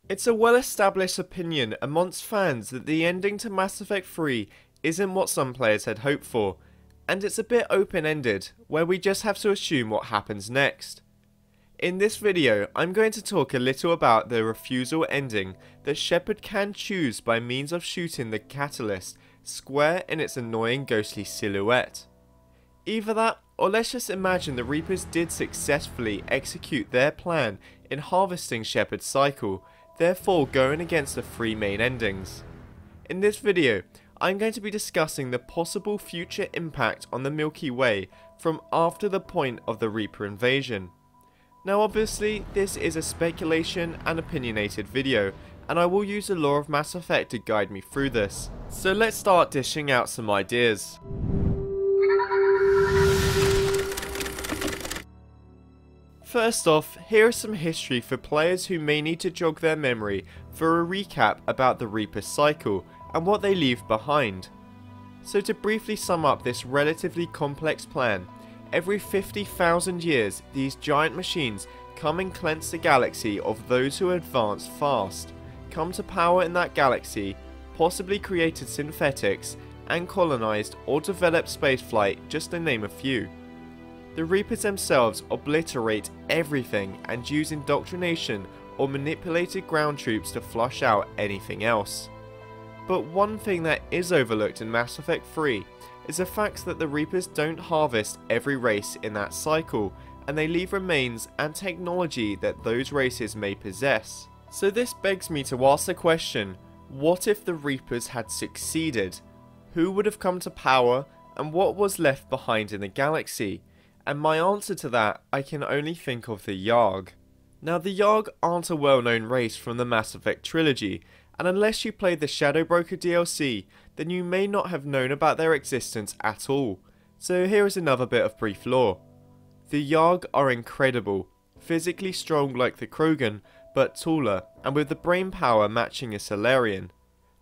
It's a well-established opinion amongst fans that the ending to Mass Effect 3 isn't what some players had hoped for, and it's a bit open-ended, where we just have to assume what happens next. In this video, I'm going to talk a little about the refusal ending that Shepard can choose by means of shooting the catalyst square in its annoying ghostly silhouette. Either that, or let's just imagine the Reapers did successfully execute their plan in harvesting Shepard's cycle, therefore going against the three main endings. In this video, I'm going to be discussing the possible future impact on the Milky Way from after the point of the Reaper invasion. Now obviously, this is a speculation and opinionated video, and I will use the lore of Mass Effect to guide me through this. So let's start dishing out some ideas. First off, here is some history for players who may need to jog their memory for a recap about the Reaper cycle and what they leave behind. So to briefly sum up this relatively complex plan, every 50,000 years these giant machines come and cleanse the galaxy of those who advance fast, come to power in that galaxy, possibly created synthetics, and colonized or developed spaceflight, just to name a few. The Reapers themselves obliterate everything and use indoctrination or manipulated ground troops to flush out anything else. But one thing that is overlooked in Mass Effect 3 is the fact that the Reapers don't harvest every race in that cycle, and they leave remains and technology that those races may possess. So this begs me to ask the question, what if the Reapers had succeeded? Who would have come to power, and what was left behind in the galaxy? And my answer to that, I can only think of the Yahg. Now the Yahg aren't a well-known race from the Mass Effect trilogy, and unless you played the Shadow Broker DLC, then you may not have known about their existence at all. So here is another bit of brief lore. The Yahg are incredible, physically strong like the Krogan, but taller, and with the brain power matching a Solarian.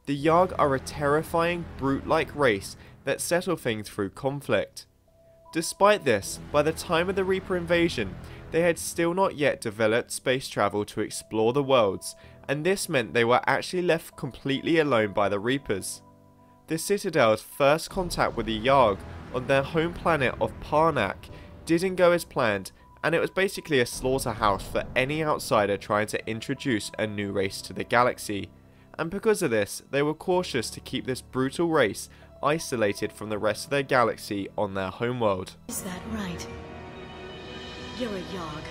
The Yahg are a terrifying, brute-like race that settle things through conflict. Despite this, by the time of the Reaper invasion, they had still not yet developed space travel to explore the worlds, and this meant they were actually left completely alone by the Reapers. The Citadel's first contact with the Yahg on their home planet of Parnak didn't go as planned, and it was basically a slaughterhouse for any outsider trying to introduce a new race to the galaxy, and because of this, they were cautious to keep this brutal race isolated from the rest of their galaxy on their homeworld. Is that right? You're a Yahg,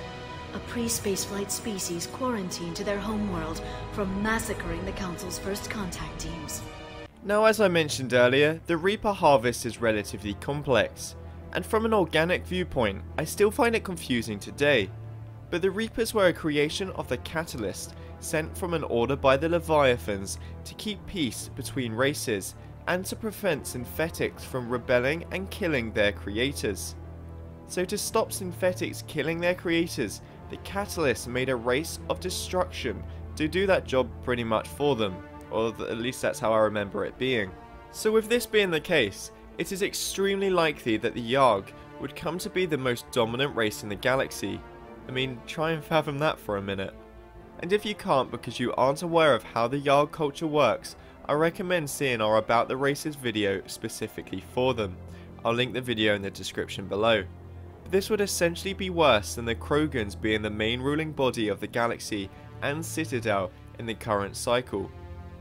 a pre-spaceflight species quarantined to their homeworld from massacring the Council's first contact teams. Now, as I mentioned earlier, the Reaper harvest is relatively complex, and from an organic viewpoint, I still find it confusing today. But the Reapers were a creation of the Catalyst, sent from an order by the Leviathans to keep peace between races, and to prevent synthetics from rebelling and killing their creators. So to stop synthetics killing their creators, the Catalyst made a race of destruction to do that job pretty much for them, or at least that's how I remember it being. So with this being the case, it is extremely likely that the Yahg would come to be the most dominant race in the galaxy. I mean, try and fathom that for a minute. And if you can't because you aren't aware of how the Yahg culture works, I recommend seeing our About the Races video specifically for them. I'll link the video in the description below. But this would essentially be worse than the Krogans being the main ruling body of the galaxy and Citadel in the current cycle.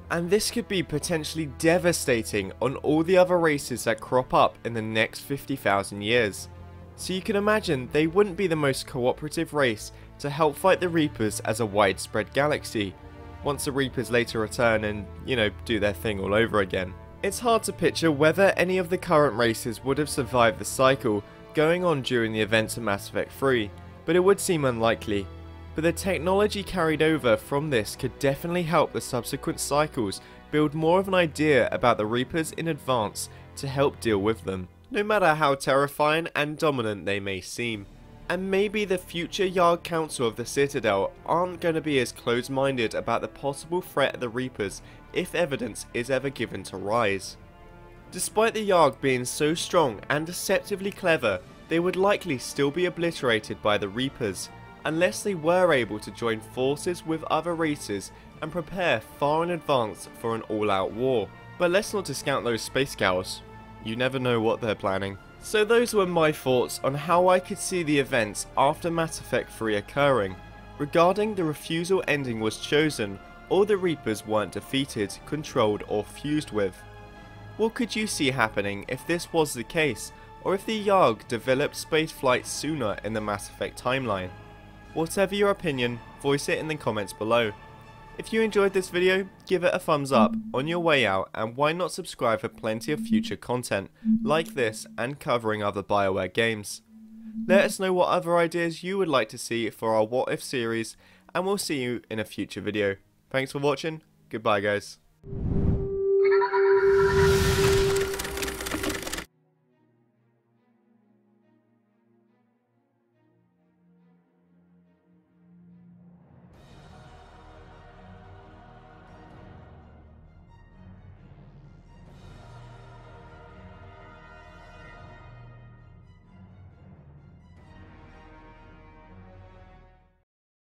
And this could be potentially devastating on all the other races that crop up in the next 50,000 years. So you can imagine they wouldn't be the most cooperative race to help fight the Reapers as a widespread galaxy, once the Reapers later return and, do their thing all over again. It's hard to picture whether any of the current races would have survived the cycle going on during the events of Mass Effect 3, but it would seem unlikely. But the technology carried over from this could definitely help the subsequent cycles build more of an idea about the Reapers in advance to help deal with them, no matter how terrifying and dominant they may seem. And maybe the future Yahg Council of the Citadel aren't going to be as close-minded about the possible threat of the Reapers if evidence is ever given to rise. Despite the Yahg being so strong and deceptively clever, they would likely still be obliterated by the Reapers, unless they were able to join forces with other races and prepare far in advance for an all-out war. But let's not discount those space cows. You never know what they're planning. So those were my thoughts on how I could see the events after Mass Effect 3 occurring. Regarding the refusal ending was chosen, or the Reapers weren't defeated, controlled or fused with. What could you see happening if this was the case, or if the Yahg developed spaceflight sooner in the Mass Effect timeline? Whatever your opinion, voice it in the comments below. If you enjoyed this video, give it a thumbs up on your way out, and why not subscribe for plenty of future content like this and covering other BioWare games. Let us know what other ideas you would like to see for our What If series, and we'll see you in a future video. Thanks for watching, goodbye guys.